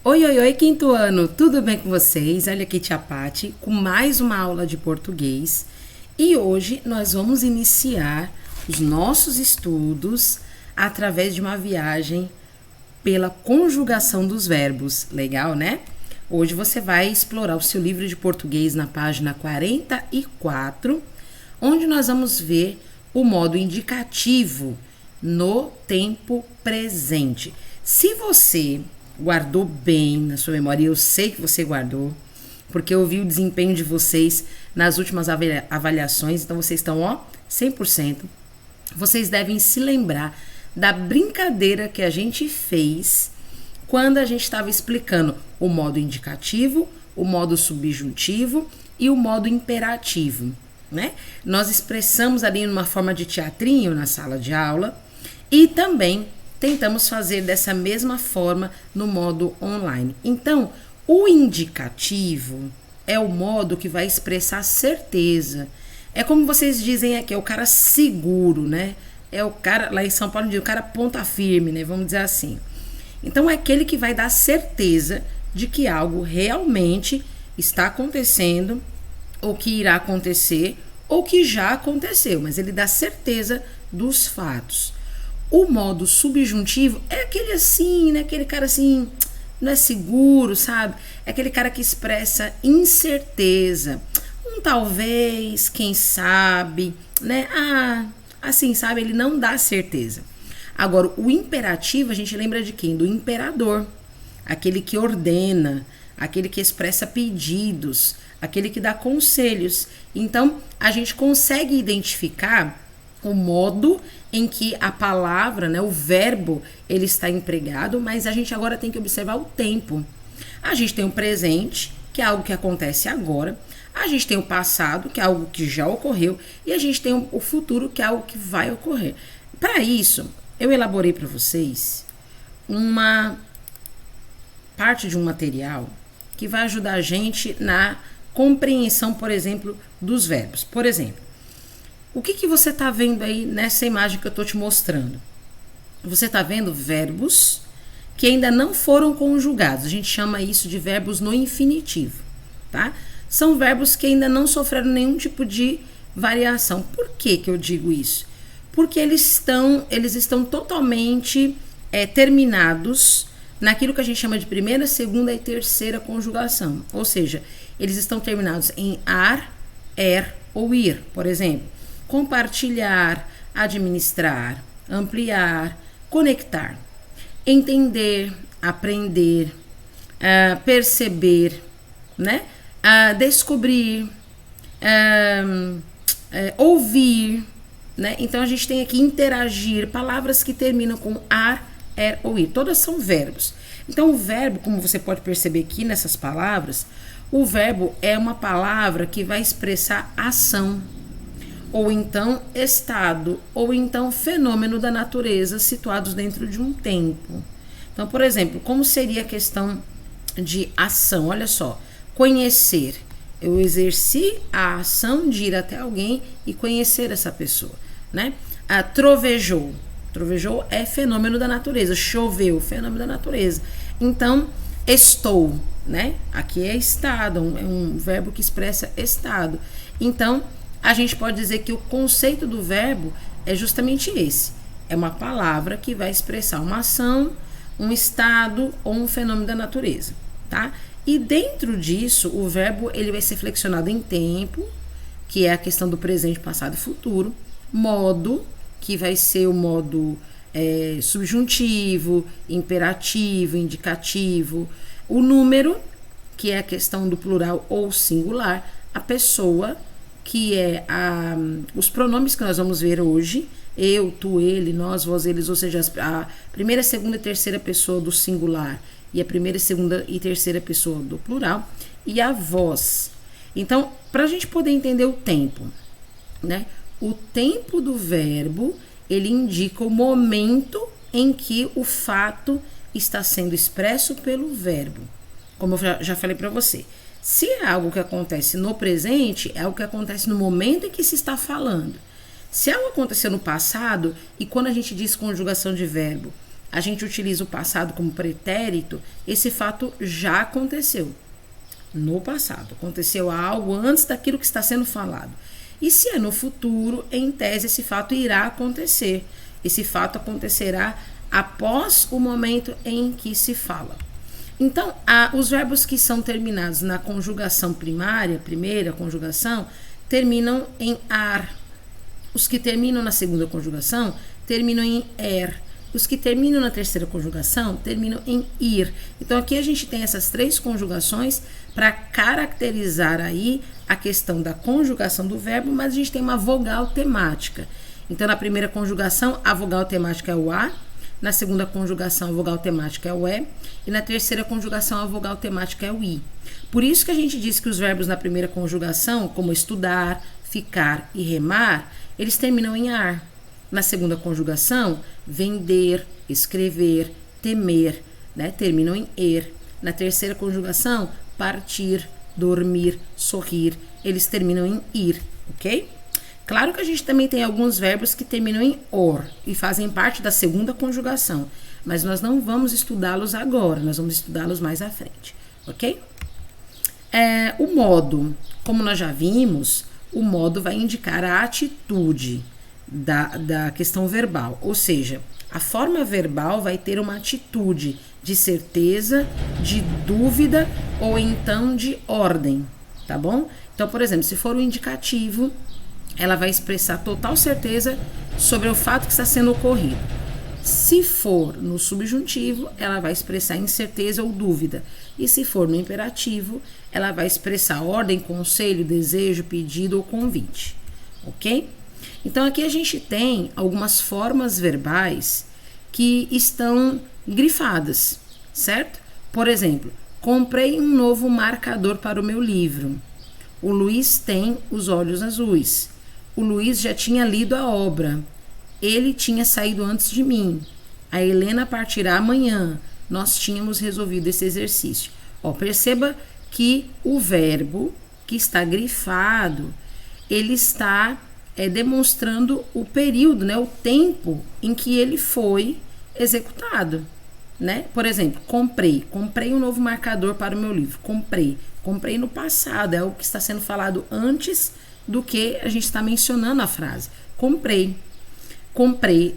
Oi, oi, oi, quinto ano, tudo bem com vocês? Olha aqui, tia Pati, com mais uma aula de português. E hoje nós vamos iniciar os nossos estudos através de uma viagem pela conjugação dos verbos. Legal, né? Hoje você vai explorar o seu livro de português na página 44, onde nós vamos ver o modo indicativo no tempo presente. Se você guardou bem na sua memória, e eu sei que você guardou, porque eu vi o desempenho de vocês nas últimas avaliações, então vocês estão, 100%. Vocês devem se lembrar da brincadeira que a gente fez quando a gente estava explicando o modo indicativo, o modo subjuntivo e o modo imperativo, né? Nós expressamos ali numa forma de teatrinho na sala de aula e também tentamos fazer dessa mesma forma no modo online. Então, o indicativo é o modo que vai expressar certeza. É como vocês dizem aqui, é o cara seguro, né? É o cara, lá em São Paulo, o cara ponta firme, né? Vamos dizer assim. Então, é aquele que vai dar certeza de que algo realmente está acontecendo, ou que irá acontecer, ou que já aconteceu, mas ele dá certeza dos fatos. O modo subjuntivo é aquele assim, né? Aquele cara assim, não é seguro, sabe? É aquele cara que expressa incerteza. Talvez, quem sabe, né? Assim, sabe? Ele não dá certeza. Agora, o imperativo, a gente lembra de quem? Do imperador. Aquele que ordena, aquele que expressa pedidos, aquele que dá conselhos. Então, a gente consegue identificar o modo em que a palavra, né, o verbo, ele está empregado, mas a gente agora tem que observar o tempo. A gente tem o presente, que é algo que acontece agora, a gente tem o passado, que é algo que já ocorreu, e a gente tem o futuro, que é algo que vai ocorrer. Para isso, eu elaborei para vocês uma parte de um material que vai ajudar a gente na compreensão, por exemplo, dos verbos. Por exemplo, o que você está vendo aí nessa imagem que eu estou te mostrando? Você está vendo verbos que ainda não foram conjugados. A gente chama isso de verbos no infinitivo, tá? São verbos que ainda não sofreram nenhum tipo de variação. Por que eu digo isso? Porque eles estão totalmente terminados naquilo que a gente chama de primeira, segunda e terceira conjugação. Ou seja, eles estão terminados em ar, ou ir, por exemplo. Compartilhar, administrar, ampliar, conectar, entender, aprender, perceber, né? Descobrir, ouvir, né? Então a gente tem aqui interagir, palavras que terminam com ar, ou ir, todas são verbos. Então o verbo, como você pode perceber aqui nessas palavras, o verbo é uma palavra que vai expressar ação, ou então estado, ou então fenômeno da natureza situados dentro de um tempo. Então, por exemplo, como seria a questão de ação? Olha só, conhecer. Eu exerci a ação de ir até alguém e conhecer essa pessoa, né? Trovejou. Trovejou é fenômeno da natureza. Choveu, fenômeno da natureza. Então, estou, né? Aqui é estado, é um verbo que expressa estado. Então, a gente pode dizer que o conceito do verbo é justamente esse. É uma palavra que vai expressar uma ação, um estado ou um fenômeno da natureza, tá? E dentro disso, o verbo ele vai ser flexionado em tempo, que é a questão do presente, passado e futuro. Modo, que vai ser o modo subjuntivo, imperativo, indicativo. O número, que é a questão do plural ou singular. A pessoa, que é os pronomes que nós vamos ver hoje, eu, tu, ele, nós, vós, eles, ou seja, a primeira, segunda e terceira pessoa do singular e a primeira, segunda e terceira pessoa do plural, e a voz. Então, para a gente poder entender o tempo, né? O tempo do verbo, ele indica o momento em que o fato está sendo expresso pelo verbo. Como eu já falei para você. Se é algo que acontece no presente, é algo que acontece no momento em que se está falando. Se algo aconteceu no passado, e quando a gente diz conjugação de verbo, a gente utiliza o passado como pretérito, esse fato já aconteceu. No passado, aconteceu algo antes daquilo que está sendo falado. E se é no futuro, em tese, esse fato irá acontecer. Esse fato acontecerá após o momento em que se fala. Então, os verbos que são terminados na conjugação primária, primeira conjugação, terminam em ar. Os que terminam na segunda conjugação terminam em er. Os que terminam na terceira conjugação terminam em ir. Então, aqui a gente tem essas 3 conjugações para caracterizar aí a questão da conjugação do verbo, mas a gente tem uma vogal temática. Então, na primeira conjugação, a vogal temática é o a. Na segunda conjugação, a vogal temática é o e. E na terceira conjugação, a vogal temática é o i. Por isso que a gente diz que os verbos na primeira conjugação, como estudar, ficar e remar, eles terminam em ar. Na segunda conjugação, vender, escrever, temer, né, terminam em er. Na terceira conjugação, partir, dormir, sorrir, eles terminam em ir, ok? Claro que a gente também tem alguns verbos que terminam em or e fazem parte da segunda conjugação, mas nós não vamos estudá-los agora, nós vamos estudá-los mais à frente, ok? O modo, como nós já vimos, o modo vai indicar a atitude da questão verbal, ou seja, a forma verbal vai ter uma atitude de certeza, de dúvida ou então de ordem, tá bom? Então, por exemplo, se for o indicativo, ela vai expressar total certeza sobre o fato que está sendo ocorrido. Se for no subjuntivo, ela vai expressar incerteza ou dúvida. E se for no imperativo, ela vai expressar ordem, conselho, desejo, pedido ou convite, ok? Então, aqui a gente tem algumas formas verbais que estão grifadas, certo? Por exemplo, comprei um novo marcador para o meu livro. O Luiz tem os olhos azuis. O Luiz já tinha lido a obra. Ele tinha saído antes de mim. A Helena partirá amanhã. Nós tínhamos resolvido esse exercício. Perceba que o verbo que está grifado, ele está demonstrando o período, né, o tempo em que ele foi executado, né? Por exemplo, comprei um novo marcador para o meu livro. Comprei no passado, é o que está sendo falado antes do que a gente está mencionando a frase. Comprei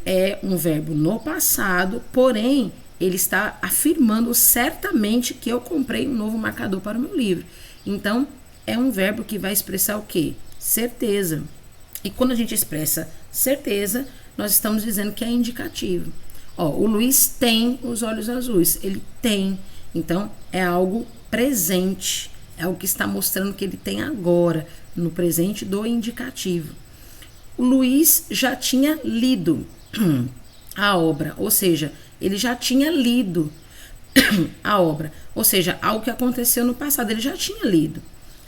é um verbo no passado, porém ele está afirmando certamente que eu comprei um novo marcador para o meu livro. Então, é um verbo que vai expressar o quê? Certeza. E quando a gente expressa certeza, nós estamos dizendo que é indicativo. O Luiz tem os olhos azuis. Ele tem. Então, é algo presente. É o que está mostrando que ele tem agora, no presente do indicativo. O Luiz já tinha lido a obra, ou seja, ele já tinha lido a obra. Ou seja, algo que aconteceu no passado, ele já tinha lido.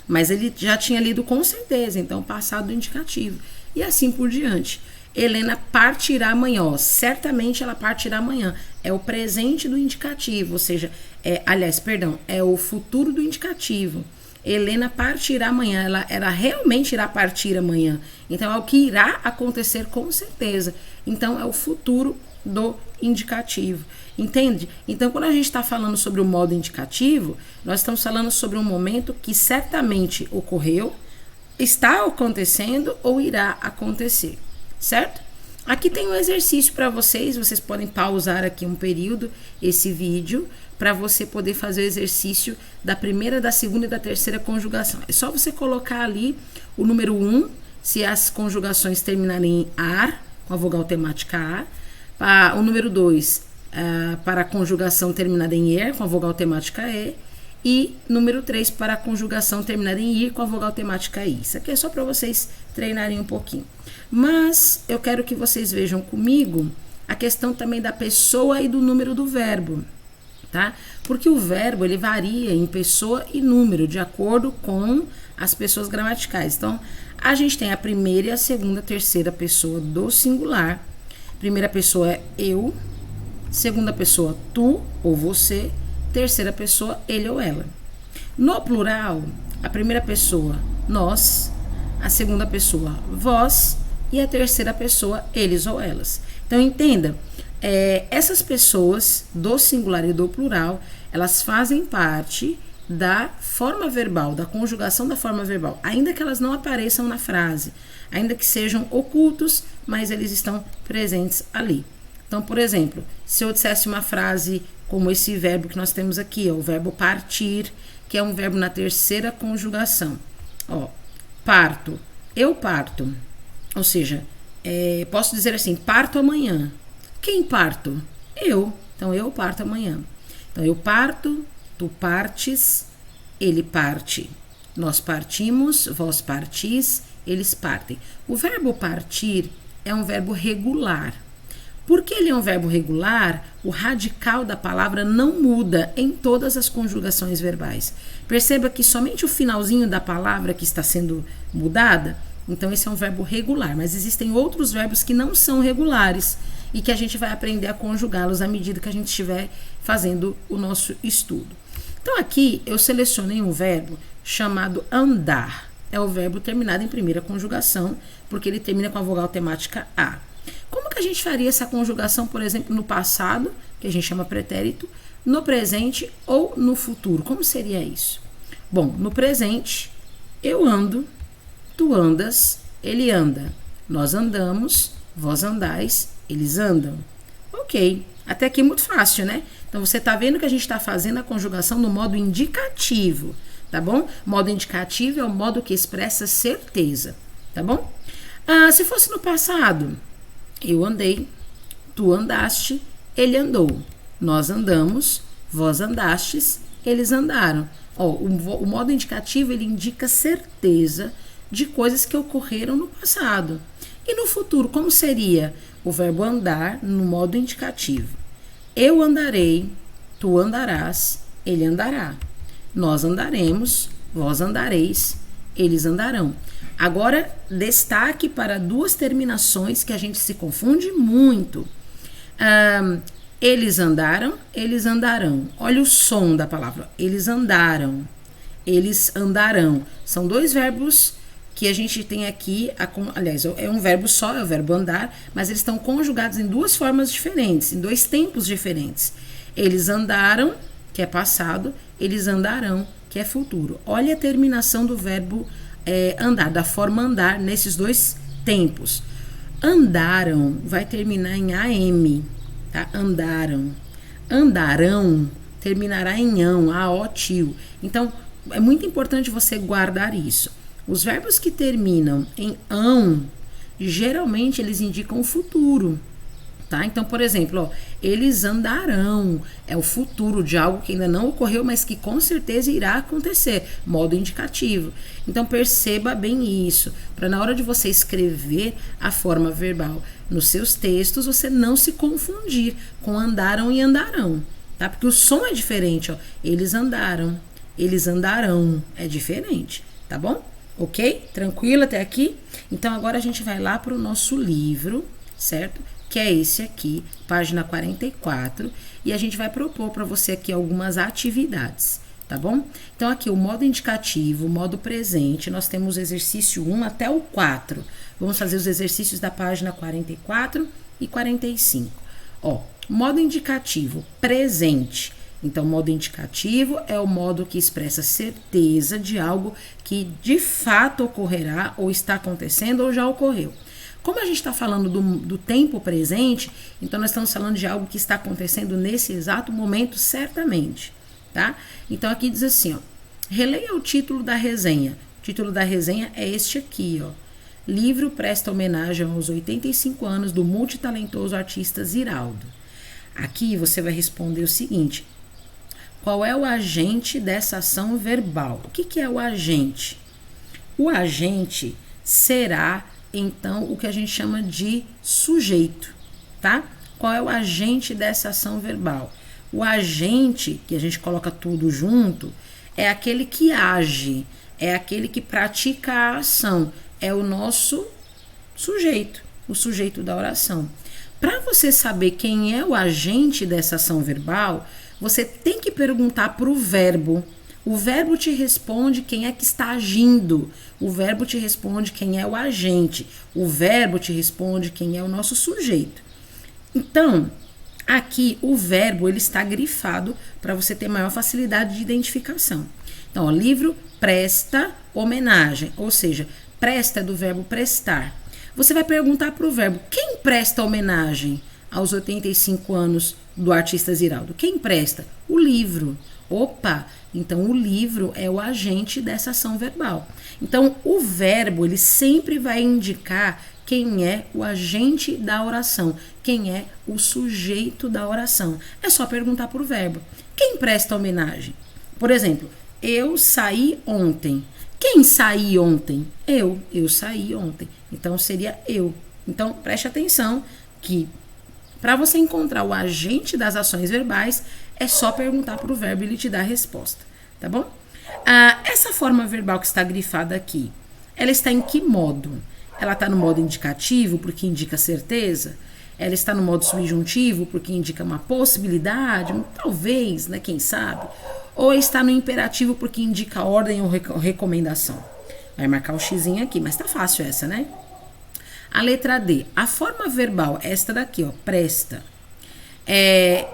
Mas ele já tinha lido com certeza, então passado indicativo. E assim por diante. Helena partirá amanhã, certamente ela partirá amanhã. É o presente do indicativo, ou seja, é o futuro do indicativo. Helena partirá amanhã, ela realmente irá partir amanhã. Então é o que irá acontecer com certeza. Então é o futuro do indicativo. Entende? Então, quando a gente está falando sobre o modo indicativo, nós estamos falando sobre um momento que certamente ocorreu, está acontecendo ou irá acontecer, certo? Aqui tem um exercício para vocês podem pausar aqui um período esse vídeo para você poder fazer o exercício da primeira, da segunda e da terceira conjugação. É só você colocar ali o número 1, se as conjugações terminarem em ar, com a vogal temática a, o número 2, para a conjugação terminada em er, com a vogal temática e, e número 3 para a conjugação terminada em ir, com a vogal temática i. Isso aqui é só para vocês treinarem um pouquinho. Mas eu quero que vocês vejam comigo a questão também da pessoa e do número do verbo, tá? Porque o verbo, ele varia em pessoa e número, de acordo com as pessoas gramaticais. Então, a gente tem a primeira e a segunda, terceira pessoa do singular. Primeira pessoa é eu, segunda pessoa tu ou você, terceira pessoa ele ou ela. No plural, a primeira pessoa nós, a segunda pessoa vós e a terceira pessoa eles ou elas. Então, entenda, essas pessoas do singular e do plural, elas fazem parte da forma verbal, da conjugação da forma verbal, ainda que elas não apareçam na frase, ainda que sejam ocultos, mas eles estão presentes ali. Então, por exemplo, se eu dissesse uma frase como esse verbo que nós temos aqui, o verbo partir, que é um verbo na terceira conjugação. Parto, eu parto. Ou seja, posso dizer assim, parto amanhã. Quem parto? Eu. Então, eu parto amanhã. Então, eu parto, tu partes, ele parte. Nós partimos, vós partis, eles partem. O verbo partir é um verbo regular. Porque ele é um verbo regular, o radical da palavra não muda em todas as conjugações verbais. Perceba que somente o finalzinho da palavra que está sendo mudada, então esse é um verbo regular, mas existem outros verbos que não são regulares e que a gente vai aprender a conjugá-los à medida que a gente estiver fazendo o nosso estudo. Então aqui eu selecionei um verbo chamado andar. É o verbo terminado em primeira conjugação, porque ele termina com a vogal temática A. Como que a gente faria essa conjugação, por exemplo, no passado, que a gente chama pretérito, no presente ou no futuro? Como seria isso? Bom, no presente, eu ando, tu andas, ele anda. Nós andamos, vós andais, eles andam. Ok, até aqui muito fácil, né? Então, você está vendo que a gente está fazendo a conjugação no modo indicativo, tá bom? Modo indicativo é o modo que expressa certeza, tá bom? Se fosse no passado, eu andei, tu andaste, ele andou. Nós andamos, vós andastes, eles andaram. O modo indicativo, ele indica certeza de coisas que ocorreram no passado. E no futuro, como seria o verbo andar no modo indicativo? Eu andarei, tu andarás, ele andará. Nós andaremos, vós andareis, eles andarão. Agora, destaque para duas terminações que a gente se confunde muito. Eles andaram, eles andarão. Olha o som da palavra. Eles andaram, eles andarão. São dois verbos que a gente tem aqui, aliás, é um verbo só, é o verbo andar, mas eles estão conjugados em duas formas diferentes, em dois tempos diferentes. Eles andaram, que é passado, eles andarão, que é futuro. Olha a terminação do verbo andar, da forma andar, nesses dois tempos. Andaram vai terminar em AM, tá? Andaram. Andarão terminará em ão, AO, tio. Então, é muito importante você guardar isso. Os verbos que terminam em ão, geralmente eles indicam o futuro, tá? Então, por exemplo, eles andarão, é o futuro de algo que ainda não ocorreu, mas que com certeza irá acontecer, modo indicativo. Então, perceba bem isso, para na hora de você escrever a forma verbal nos seus textos, você não se confundir com andaram e andarão, tá? Porque o som é diferente, eles andaram, eles andarão, é diferente, tá bom? Ok? Tranquilo até aqui? Então, agora a gente vai lá para o nosso livro, certo? Que é esse aqui, página 44, e a gente vai propor para você aqui algumas atividades, tá bom? Então, aqui o modo indicativo, o modo presente, nós temos o exercício 1 até o 4. Vamos fazer os exercícios da página 44 e 45. Modo indicativo, presente. Então, o modo indicativo é o modo que expressa certeza de algo que de fato ocorrerá, ou está acontecendo, ou já ocorreu. Como a gente está falando do tempo presente, então nós estamos falando de algo que está acontecendo nesse exato momento, certamente, tá? Então, aqui diz assim, releia o título da resenha. O título da resenha é este aqui, Livro presta homenagem aos 85 anos do multitalentoso artista Ziraldo. Aqui você vai responder o seguinte: qual é o agente dessa ação verbal? O que é o agente? O agente será, então, o que a gente chama de sujeito, tá? Qual é o agente dessa ação verbal? O agente, que a gente coloca tudo junto, é aquele que age, é aquele que pratica a ação, é o nosso sujeito, o sujeito da oração. Para você saber quem é o agente dessa ação verbal, você tem que perguntar para o verbo. O verbo te responde quem é que está agindo. O verbo te responde quem é o agente. O verbo te responde quem é o nosso sujeito. Então, aqui o verbo ele está grifado para você ter maior facilidade de identificação. Então, o livro presta homenagem, ou seja, presta é do verbo prestar. Você vai perguntar para o verbo, quem presta homenagem aos 85 anos do artista Ziraldo? Quem presta? O livro. Opa, então o livro é o agente dessa ação verbal. Então, o verbo ele sempre vai indicar quem é o agente da oração, quem é o sujeito da oração. É só perguntar para o verbo. Quem presta homenagem? Por exemplo, eu saí ontem. Quem saí ontem? Eu saí ontem. Então, seria eu. Então, preste atenção que para você encontrar o agente das ações verbais, é só perguntar para o verbo e ele te dá a resposta, tá bom? Essa forma verbal que está grifada aqui, ela está em que modo? Ela está no modo indicativo, porque indica certeza? Ela está no modo subjuntivo, porque indica uma possibilidade, talvez, né, quem sabe? Ou está no imperativo, porque indica ordem ou recomendação? Vai marcar o xizinho aqui, mas tá fácil essa, né? A letra D, a forma verbal, esta daqui, ó, presta,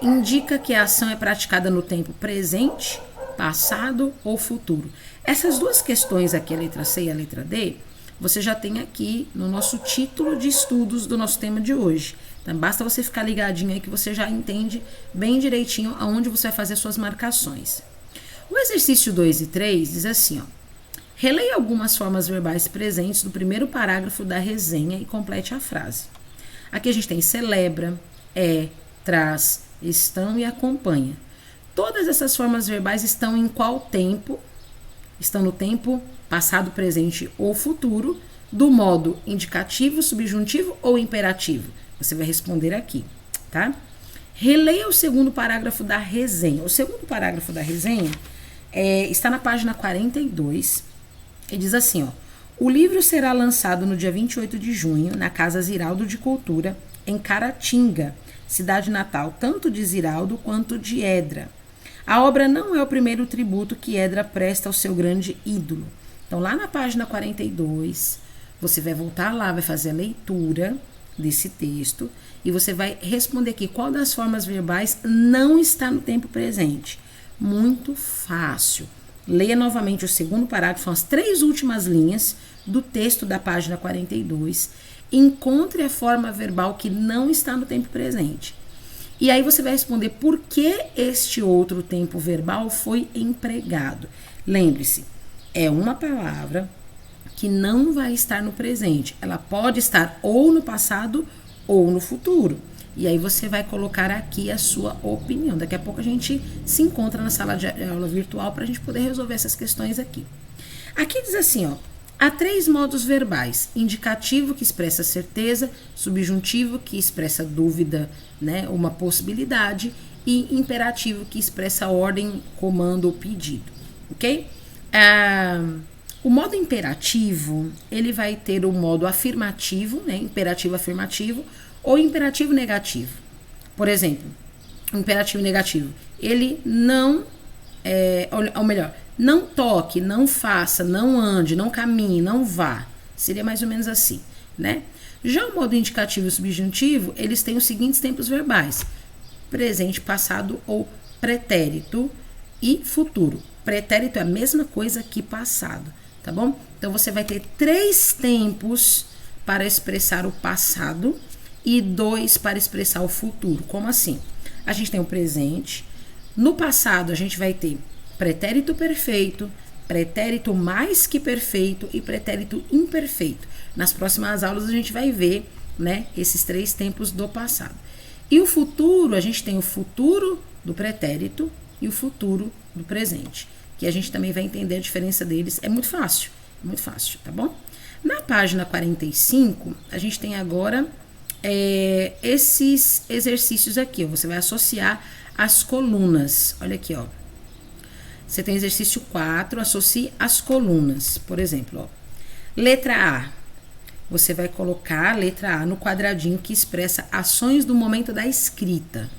indica que a ação é praticada no tempo presente, passado ou futuro. Essas duas questões aqui, a letra C e a letra D, você já tem aqui no nosso título de estudos do nosso tema de hoje. Então, basta você ficar ligadinho aí que você já entende bem direitinho aonde você vai fazer suas marcações. O exercício 2 e 3 diz assim, ó. Releia algumas formas verbais presentes no primeiro parágrafo da resenha e complete a frase. Aqui a gente tem celebra, traz, estão e acompanha. Todas essas formas verbais estão em qual tempo? Estão no tempo passado, presente ou futuro, do modo indicativo, subjuntivo ou imperativo? Você vai responder aqui, tá? Releia o segundo parágrafo da resenha. O segundo parágrafo da resenha está na página 42 e diz assim, ó. O livro será lançado no dia 28 de junho na Casa Ziraldo de Cultura, em Caratinga, cidade natal tanto de Ziraldo quanto de Edra. A obra não é o primeiro tributo que Edra presta ao seu grande ídolo. Então, lá na página 42, você vai voltar lá, vai fazer a leitura desse texto e você vai responder aqui qual das formas verbais não está no tempo presente. Muito fácil. Leia novamente o segundo parágrafo, as 3 últimas linhas do texto da página 42. Encontre a forma verbal que não está no tempo presente. E aí você vai responder por que este outro tempo verbal foi empregado. Lembre-se, é uma palavra que não vai estar no presente. Ela pode estar ou no passado ou no futuro. E aí você vai colocar aqui a sua opinião. Daqui a pouco a gente se encontra na sala de aula virtual para a gente poder resolver essas questões aqui. Aqui diz assim, ó. Há 3 modos verbais: indicativo, que expressa certeza, subjuntivo, que expressa dúvida, né, uma possibilidade, e imperativo, que expressa ordem, comando ou pedido, ok? O modo imperativo, ele vai ter o modo afirmativo, né, imperativo afirmativo, ou imperativo negativo. Por exemplo, o imperativo negativo, ele não, ou melhor, não toque, não faça, não ande, não caminhe, não vá. Seria mais ou menos assim, né? Já o modo indicativo e subjuntivo, eles têm os seguintes tempos verbais: presente, passado ou pretérito e futuro. Pretérito é a mesma coisa que passado, tá bom? Então, você vai ter 3 tempos para expressar o passado e 2 para expressar o futuro. Como assim? A gente tem o presente. No passado, a gente vai ter pretérito perfeito, pretérito mais que perfeito e pretérito imperfeito. Nas próximas aulas, a gente vai ver, né, esses 3 tempos do passado. E o futuro, a gente tem o futuro do pretérito e o futuro do presente, que a gente também vai entender a diferença deles. É muito fácil, tá bom? Na página 45, a gente tem agora esses exercícios aqui, ó. Você vai associar as colunas. Olha aqui, ó. Você tem exercício 4, associe as colunas. Por exemplo, ó. Letra A. Você vai colocar a letra A no quadradinho que expressa ações do momento da escrita.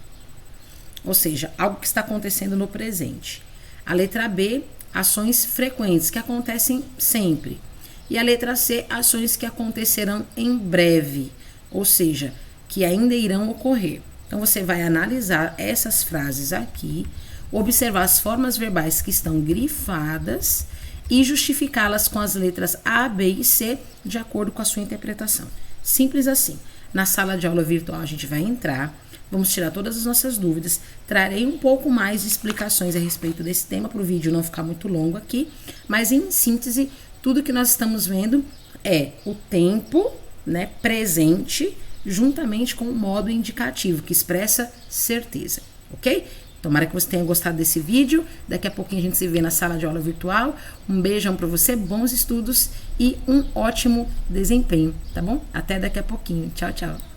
Ou seja, algo que está acontecendo no presente. A letra B, ações frequentes, que acontecem sempre. E a letra C, ações que acontecerão em breve. Ou seja, que ainda irão ocorrer. Então, você vai analisar essas frases aqui, observar as formas verbais que estão grifadas e justificá-las com as letras A, B e C de acordo com a sua interpretação. Simples assim. Na sala de aula virtual a gente vai entrar, vamos tirar todas as nossas dúvidas, trarei um pouco mais de explicações a respeito desse tema para o vídeo não ficar muito longo aqui, mas em síntese, tudo que nós estamos vendo é o tempo, né, presente, juntamente com o modo indicativo, que expressa certeza, ok? Tomara que você tenha gostado desse vídeo. Daqui a pouquinho a gente se vê na sala de aula virtual. Um beijão para você, bons estudos e um ótimo desempenho, tá bom? Até daqui a pouquinho. Tchau, tchau.